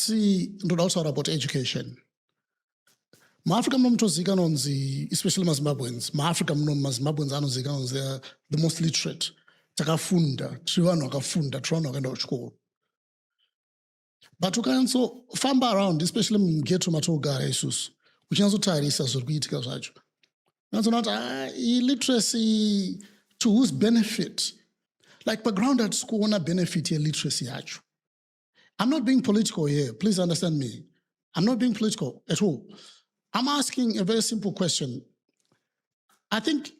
Asi ndoda kutaura about education. MaAfrica muno munozivikanwa kunzi, especially maZimbabweans, MaAfrica muno maZimbabweans anozivikanwa kunzi they are the most literate. Takafunda, tiri vanhu vakafunda, tiri vanhu vakaenda kuchikoro. But ukanyatsofamba around, especially mughetto matinogara isusu, uchinatsotarisa zviri kuitika zvacho, unatsoona kuti illiteracy to whose benefit? Like background at school, una benefit illiteracy yacho. I'm not being political here. Please understand me. I'm not being political at all. I'm asking a very simple question. I think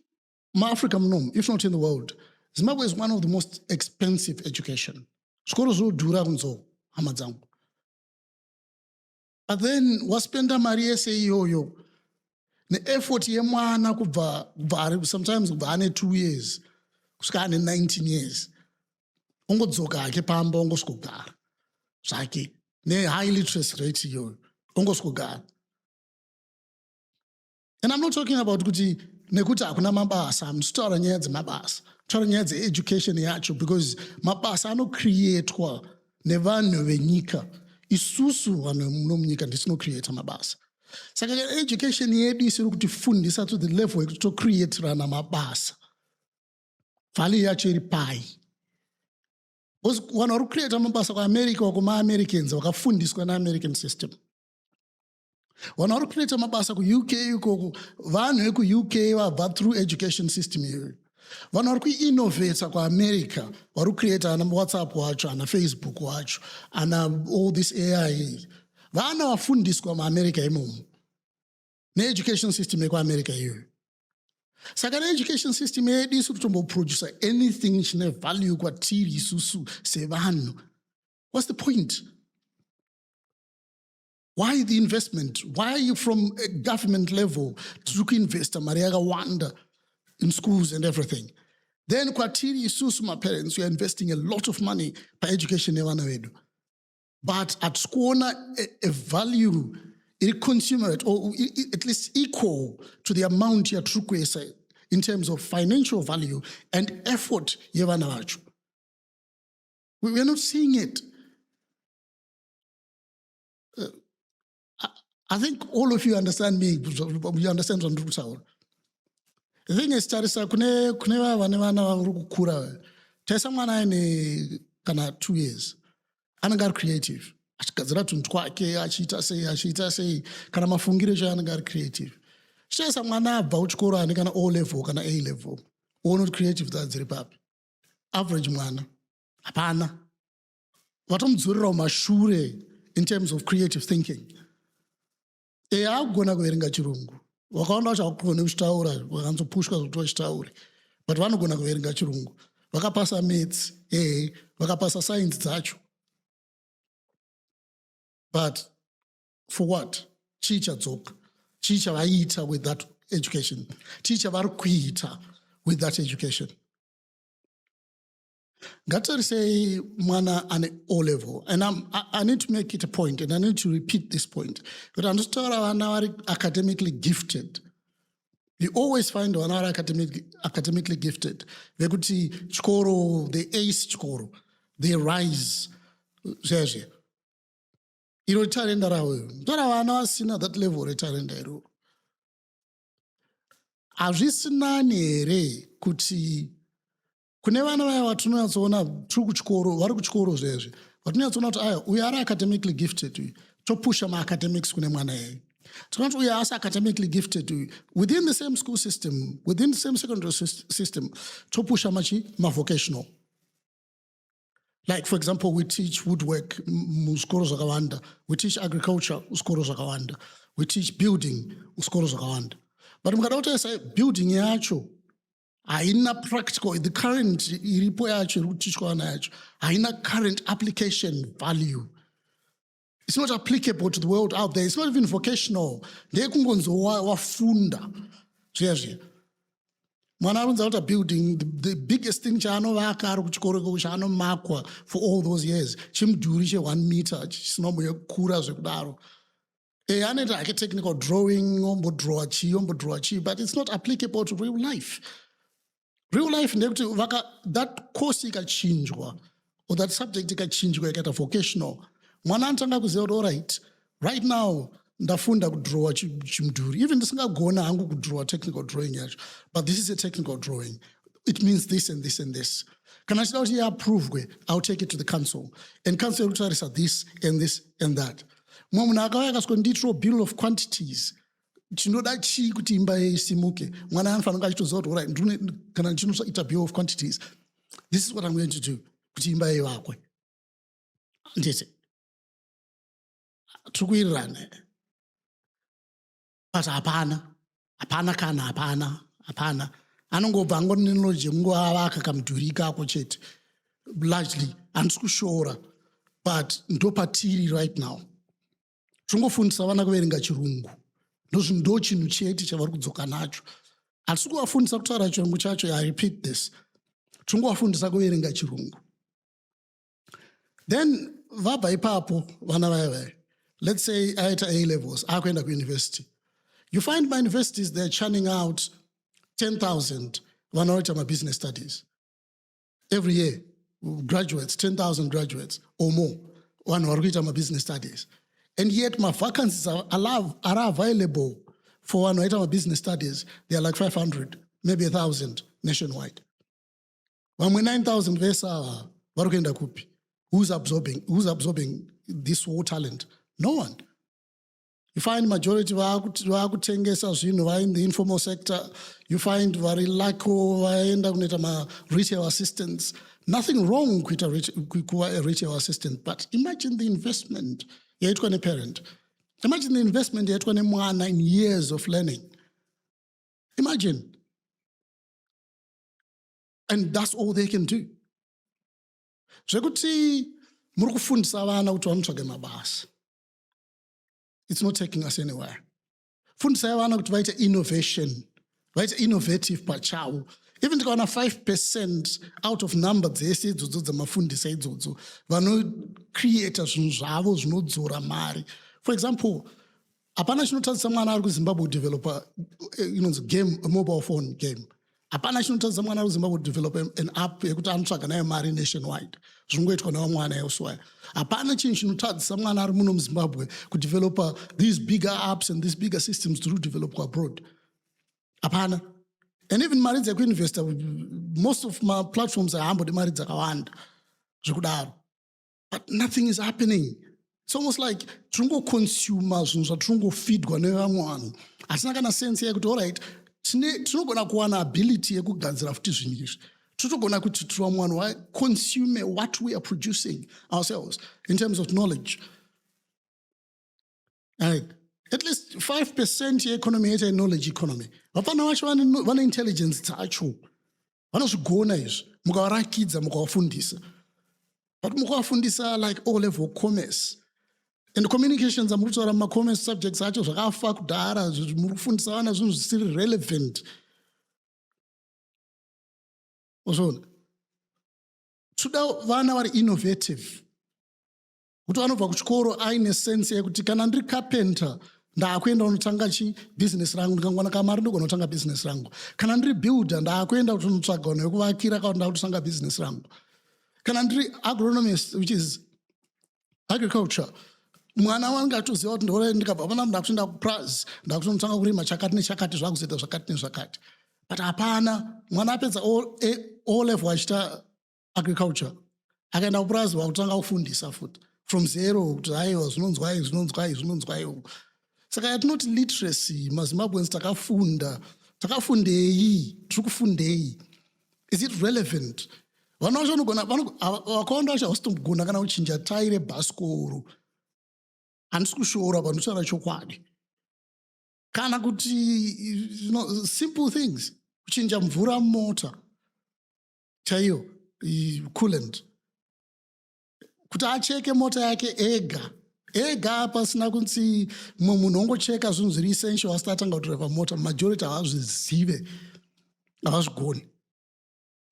Africa, if not in the world, Zimbabwe is one of the most expensive education. But then, waspenda mari yese iyoyo, ne effort yemwana kubva sometimes kubva ane 2 years, kusvika ane 19 years, ongodzoka hake pamba ongosvogara zvake ne-high literacy rate iyoyo ongosvogara. And I'm not talking about kuti nekuti hakuna mabasa, I'm taura nyaya dzemabasa, taura nyaya dze-education yacho, because mabasa anocreatwa nevanhu venyika. Isusu vanhu muno munyika ndisinocreata mabasa. Saka education yedu isiri kutifundisa to the level yekutocreatirana mabasa. Value yacho iri pai. Vanhu vari kucreata mabasa kuAmerica wakuma-Americans vakafundiswa na-American system. Vanhu vari kucreata mabasa ku-UK ikoko, vanhu veku-UK vabva through education system iyoyo. Vanhu vari kuinnovata kuAmerica vari kucreata ana WhatsApp wacho, ana Facebook wacho, ana all this AI. Vana vafundiswa muAmerica imomo ne-education system yekuAmerica iyoyo. Saka ne-education system yedu isi kutomboproducer anything chine value kwatiri isusu sevanhu. What's the point? Why the investment? Why are you from a government level to invest mari yakawanda in schools and everything? Then kwatiri isusu my parents, we are investing a lot of money by education yevana vedu. But at kuona a value consumerate, or at least equal to the amount ya trukwesa in terms of financial value and effort yevana vacho. We are not seeing it. I think all of you understand me. You understand what I'm talking. The thing is, tarisa kune vana vari kukura. Tarisa mwana ane kana 2 years. Anenge creative. Achigadzira tunhu twake, achiita sei, kana mafungiro anenge ari creative. Tarisa mwana abva kuchikoro ane kana O level kana A level. All not creative dziri papi. Average mwana. Hapana. Vatomudzorera mumashure in terms of creative thinking. Akugona kuverenga chirungu. Vakaona kuti hakugona kuchitaura, vakanzopushwa kuti vachitaure. But vanogona kuverenga chirungu. Vakapasa maths, vakapasa science dzacho. But for what? Chicha dzok. Chicha vaita with that education. Chicha vari kuita with that education. Gatari say mwana ane O level, and I need to make it a point, and I need to repeat this point. But I'm just talking about academically gifted. You always find one academically gifted. They could see chikoro, they ace chikoro, they rise. You retire in the raw. Don't have seen at that level retire in the raw. Avisina could see. Kune vana vaya vatinatsoona tiri kuchikoro, vari kuchikoro zvezvi, vatinatsoona kuti aya uyu ari academically gifted uyu, topusha maacademics kune mwana iyeye. Tinoona kuti uyu haasi academically gifted uyu, within the same school system, within the same secondary system, topusha ma-vocational. Like, for example, we teach woodwork muzvikoro zvakawanda, we teach agriculture muzvikoro zvakawanda, we teach building muzvikoro zvakawanda. But mukada kuti building yacho haina practical, the current iripo yacho irikutichwa vana yacho haina current application value. It's not applicable to the world out there. It's not even vocational. Ndekungonzo wafunda zvezvi. Mwana arunza kuti building, the biggest thing chaanovaka ari kuchikoro chaanomakwa for all those years, chimudhuri che1 meter chinomboyekura zvekudaro. Anoita hake technical drawing, ombodrowa chii, but it's not applicable to real life. Real life, that course ikachinjwa, or that subject ikachinjwa ikaita vocational, Mwana anotanga kuziva kuti alright, right now ndafunda kudrowa chimudhuri, even ndisingagona hangu kudrowa technical drawing yacho, but this is a technical drawing, it means this and this and this. Kana chida kuti iappruvwe, I'll take it to the council, and council ikutarisa this and this and that. Mumwe munhu akauya akaswika nditiro bill of quantities, chinoda chii kuti imba isimuke. Mwana anofanira achitoziva kuti alright, kana ndichinoita bill of quantities, this is what I'm going to do kuti imba ivakwe. Nditi tikuwirirana, but hapana anongobva angori neknowledge mungovavaka kamudhuri kako chete. Largely handisi kushora, but ndopatiri right now. Tongofundisa vana kuverenga chirungu, ndo chinhu chete chavari kudzoka nacho. Hatisi kuvafundisa kutaura chirungu chacho, I repeat this. Tongovafundisa kuverenga chirungu. Then vabva ipapo vana vaya, let's say aita A levels, akuenda kuuniversity. You find my universities, they're churning out 10,000 vanoita business studies. Every year, graduates, 10,000 graduates or more, vanoita business studies. And yet my vacancies are available for vanoita business studies. They are like 500, maybe 1,000 nationwide. Vamwe 9,000 vesa varikuenda kupi? Who's absorbing this whole talent? No one. You find majority vakutengesa zvinhu in the informal sector. You find vari lako vaenda kunoita retail assistants. Nothing wrong with a retail assistant, but imagine the investment yaitwa neparent. Imagine the investment yaitwa nemwana in years of learning. Imagine. And that's all they can do. Zvekuti muri kufundisa vana kuti vanotsvage mabasa. It's not taking us anywhere. Fundisai vana kuti vaite innovation, vaite innovative pachavo. Even tikaona 5% out of number dzese idzodzo dzamafundisa idzodzo vanocreata zvinhu zvavo zvinodzora mari. For example, hapana chinotadzisa mwana ari kuZimbabwe developer game, a mobile phone game. Hapana chinotadzisa mwana ari kuZimbabwe developer an app yekuti anotsvaga nayo mari nationwide. Zvingoitwa nevamwana elsewhere. Hapana chinhu chinotadzisa mwana ari muno muZimbabwe kudeveloper these bigger apps and these bigger systems to develop abroad. Hapana. And even mari dzekuinvesta, most of my platforms are humble mari dzakawanda zvekudaro. But nothing is happening. It's almost like tinongoconsumer zvinhu zvatinongofeedwa nevamwe vanhu. Hasina kana sense yekuti alright, tinogona kuwana ability yekugadzira futi zvinhu izvi. Tinogona kuti vamwe vanhu consume what we are producing ourselves in terms of knowledge. Right. At least 5% yeeconomy yaita knowledge economy. Vapana vacho vane intelligence dzacho. Vanozvigona izvi. Mukavarakidza, mukavafundisa. But mukavafundisa like O-level commerce. And communications amuri kutaura mumacommerce subjects acho zvakafa kudhara, muri kufundisa vana zvinhu zvisiri relevant. Uzvona? Toda vana vari innovative. Kuti vanobva kuchikoro aine sense yekuti kana ndiri carpenter ndaakuenda kunotanga business rangu, ndikangwana kamari ndogona kutanga business rangu. Kana ndiri builder ndaakuenda kuti unotsvaga vanhu vekuvakira kana ndakutanga business rangu. Kana ndiri agronomist, which is agriculture, mwana wangu atoziva kuti ndore ndikabva pana ndakuenda kupras ndakutonotanga kurima chakati nechakati zvakuzoita zvakati nezvakati. But hapana, mwana apedza all level achiita agriculture akaenda kupras wakutanga kufundisa futi from zero kuti aiwa zvinonzwai. Saka yatinoti literacy, maZimbabweans takafundei, tiri kufundei. Is it relevant? Vana vacho vakawanda vacho havasitogona kana kuchinja tayi rebhasikoro. Handisi kushora panotaura chokwadi. Kana kuti simple things, kuchinja mvura mumota chaiyo, coolant, kuti acheke mota yake ega pasina kunzi mumwe munhu ongocheka zvinhu zviri essential asati atanga kudhiraivha mota. Majority havazvizive, havazvigoni.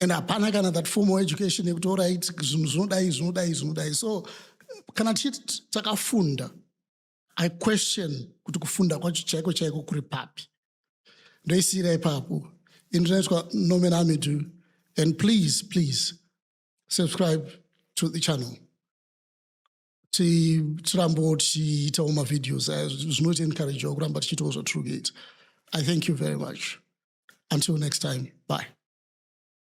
And hapana kana that formal education yekuti alright zvinhu zvinodai. So kana tichiti takafunda, I question kuti kufunda kwacho chaiko kuri papi. Ndoisira ipapo. Internetwa Nomen Hamidu. And please subscribe to the channel. tirambo tichiitawo mavideos aya zvinoti encouragewa kuramba tichiitawo zvaTrueGate. I thank you very much. Until next time, bye.